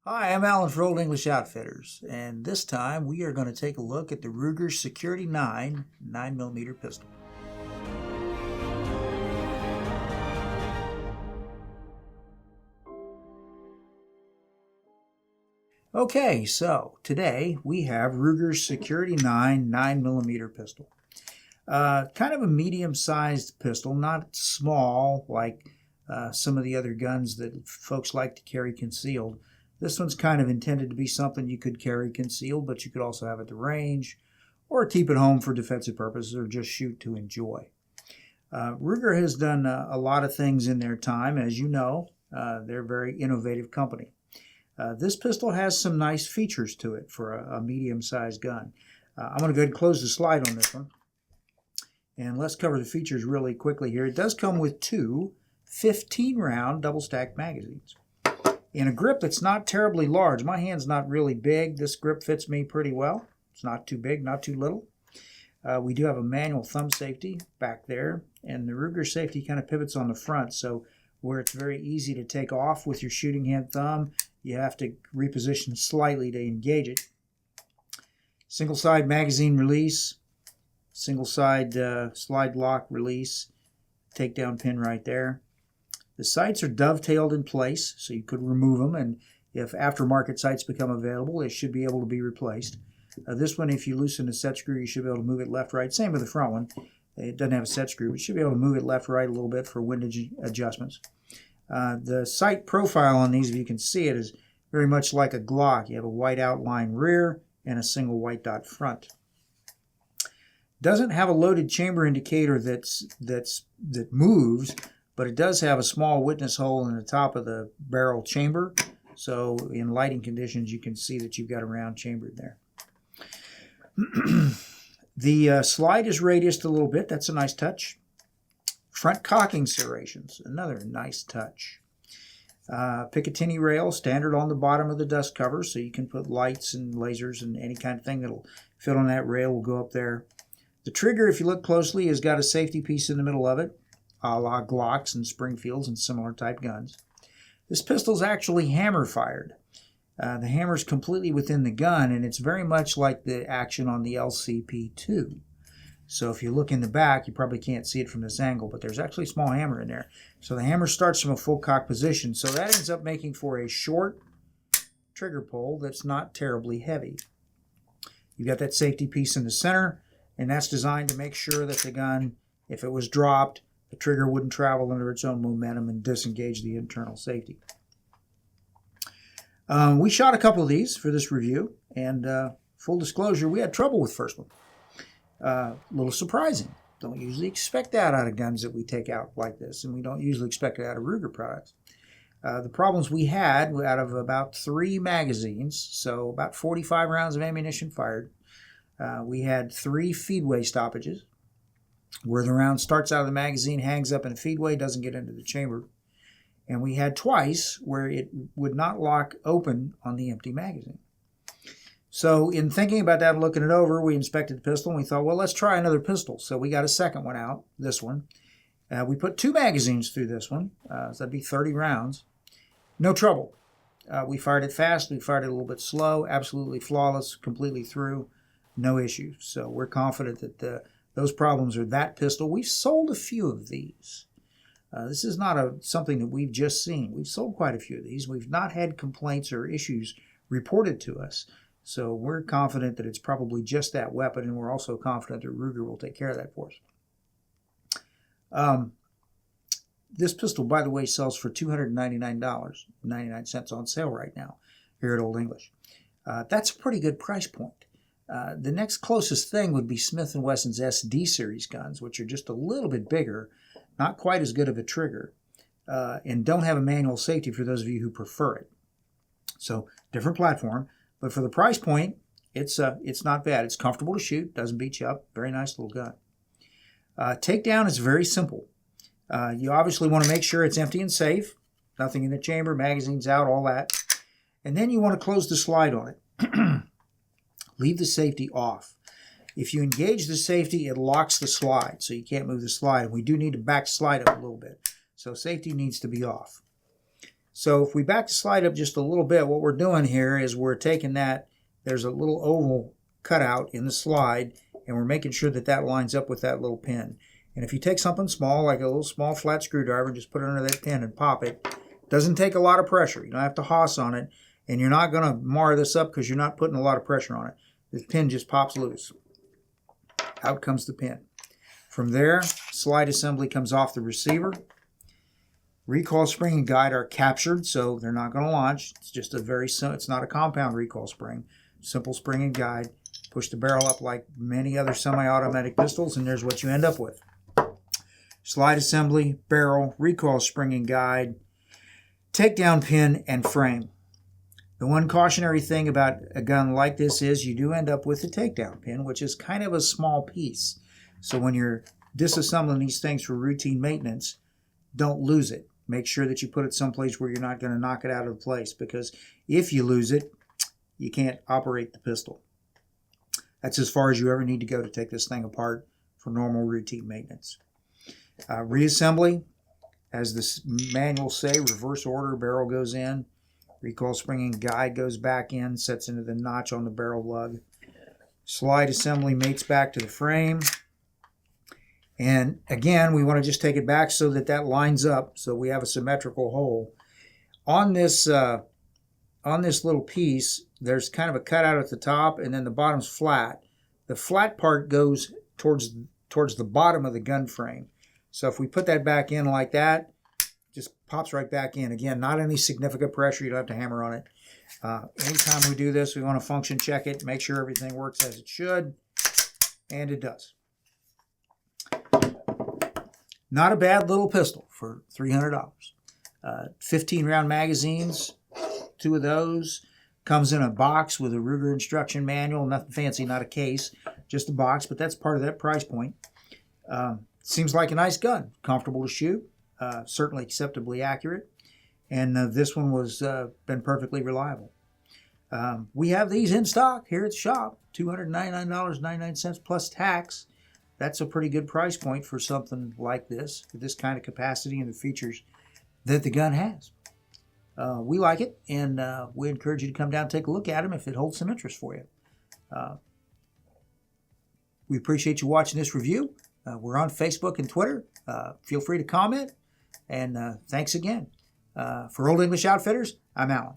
Hi, I'm Alan for Old English Outfitters, and this time we are going to take a look at the Ruger Security 9 9mm pistol. Okay, so today we have Ruger's Security 9 9mm pistol. Kind of a medium-sized pistol, not small like some of the other guns that folks like to carry concealed. This one's kind of intended to be something you could carry concealed, but you could also have at the range or keep it home for defensive purposes or just shoot to enjoy. Ruger has done a lot of things in their time. As you know, they're a very innovative company. This pistol has some nice features to it for a medium-sized gun. I'm going to go ahead and close the slide on this one. And let's cover the features really quickly here. It does come with two 15-round double-stacked magazines in a grip that's not terribly large. My hand's not really big. This grip fits me pretty well. It's not too big, not too little. We do have a manual thumb safety back there, and the Ruger safety kind of pivots on the front, so where it's very easy to take off with your shooting hand thumb, you have to reposition slightly to engage it. Single side magazine release, single side slide lock release, takedown pin right there. The sights are dovetailed in place, so you could remove them, and if aftermarket sights become available, they should be able to be replaced. This one, if you loosen the set screw, you should be able to move it left, right. Same with the front one. It doesn't have a set screw, but you should be able to move it left, right a little bit for windage adjustments. The sight profile on these, if you can see it, is very much like a Glock. You have a white outline rear and a single white dot front. Doesn't have a loaded chamber indicator that moves, but it does have a small witness hole in the top of the barrel chamber. So in lighting conditions, you can see that you've got a round chamber there. The slide is radiused a little bit. That's a nice touch. Front cocking serrations, another nice touch. Picatinny rail, standard on the bottom of the dust cover, so you can put lights and lasers and any kind of thing that'll fit on that rail will go up there. The trigger, if you look closely, has got a safety piece in the middle of it, a la Glocks and Springfields and similar type guns. This pistol is actually hammer fired. The hammer is completely within the gun, and it's very much like the action on the LCP2. So if you look in the back, you probably can't see it from this angle, but there's actually a small hammer in there. So the hammer starts from a full cock position, so that ends up making for a short trigger pull that's not terribly heavy. You've got that safety piece in the center, and that's designed to make sure that the gun, if it was dropped, the trigger wouldn't travel under its own momentum and disengage the internal safety. We shot a couple of these for this review, and full disclosure, we had trouble with the first one. A little surprising. Don't usually expect that out of guns that we take out like this, and we don't usually expect it out of Ruger products. The problems we had out of about 3 magazines, so about 45 rounds of ammunition fired, we had 3 feedway stoppages, where the round starts out of the magazine, hangs up in a feedway, doesn't get into the chamber. And we had twice where it would not lock open on the empty magazine. So in thinking about that and looking it over, we inspected the pistol and we thought, well, let's try another pistol. So we got a second one out, this one. We put 2 magazines through this one, so that'd be 30 rounds. No trouble. We fired it fast, we fired it a little bit slow, absolutely flawless, completely through, no issues. So we're confident that those problems are that pistol. We've sold a few of these. This is not something that we've just seen. We've sold quite a few of these. We've not had complaints or issues reported to us. So we're confident that it's probably just that weapon, and we're also confident that Ruger will take care of that for us. This pistol, by the way, sells for $299.99 on sale right now here at Old English. That's a pretty good price point. The next closest thing would be Smith & Wesson's SD series guns, which are just a little bit bigger, not quite as good of a trigger, and don't have a manual safety for those of you who prefer it. So different platform, but for the price point, it's not bad. It's comfortable to shoot, doesn't beat you up. Very nice little gun. Takedown is very simple. You obviously want to make sure it's empty and safe. Nothing in the chamber, magazines out, all that. And then you want to close the slide on it. Leave the safety off. If you engage the safety, it locks the slide, so you can't move the slide. We do need to back slide it a little bit. So safety needs to be off. So if we back the slide up just a little bit, what we're doing here is we're taking that, there's a little oval cutout in the slide, and we're making sure that that lines up with that little pin. And if you take something small, like a little small flat screwdriver, and just put it under that pin and pop it, doesn't take a lot of pressure. You don't have to hoss on it, and you're not going to mar this up because you're not putting a lot of pressure on it. The pin just pops loose. Out comes the pin. From there, slide assembly comes off the receiver. Recoil spring and guide are captured, so they're not going to launch. It's just it's not a compound recoil spring. Simple spring and guide. Push the barrel up like many other semi-automatic pistols, and there's what you end up with. Slide assembly, barrel, recoil spring and guide, takedown pin, and frame. The one cautionary thing about a gun like this is you do end up with a takedown pin, which is kind of a small piece. So when you're disassembling these things for routine maintenance, don't lose it. Make sure that you put it someplace where you're not going to knock it out of place, because if you lose it, you can't operate the pistol. That's as far as you ever need to go to take this thing apart for normal routine maintenance. Reassembly, as the manuals say, reverse order, barrel goes in, recoil spring and guide goes back in, sets into the notch on the barrel lug. Slide assembly mates back to the frame. And again, we want to just take it back so that that lines up, so we have a symmetrical hole. On this little piece, there's kind of a cutout at the top, and then the bottom's flat. The flat part goes towards the bottom of the gun frame. So if we put that back in like that, just pops right back in. Again, not any significant pressure. You don't have to hammer on it. Anytime we do this, we want to function check it, make sure everything works as it should, and it does. Not a bad little pistol for $300. 15-round magazines, 2 of those. Comes in a box with a Ruger instruction manual. Nothing fancy, not a case, just a box, but that's part of that price point. Seems like a nice gun. Comfortable to shoot, certainly acceptably accurate, and this one was been perfectly reliable. We have these in stock here at the shop, $299.99 plus tax. That's a pretty good price point for something like this, with this kind of capacity and the features that the gun has. We like it, and we encourage you to come down and take a look at them if it holds some interest for you. We appreciate you watching this review. We're on Facebook and Twitter. Feel free to comment, and thanks again. For Old English Outfitters, I'm Alan.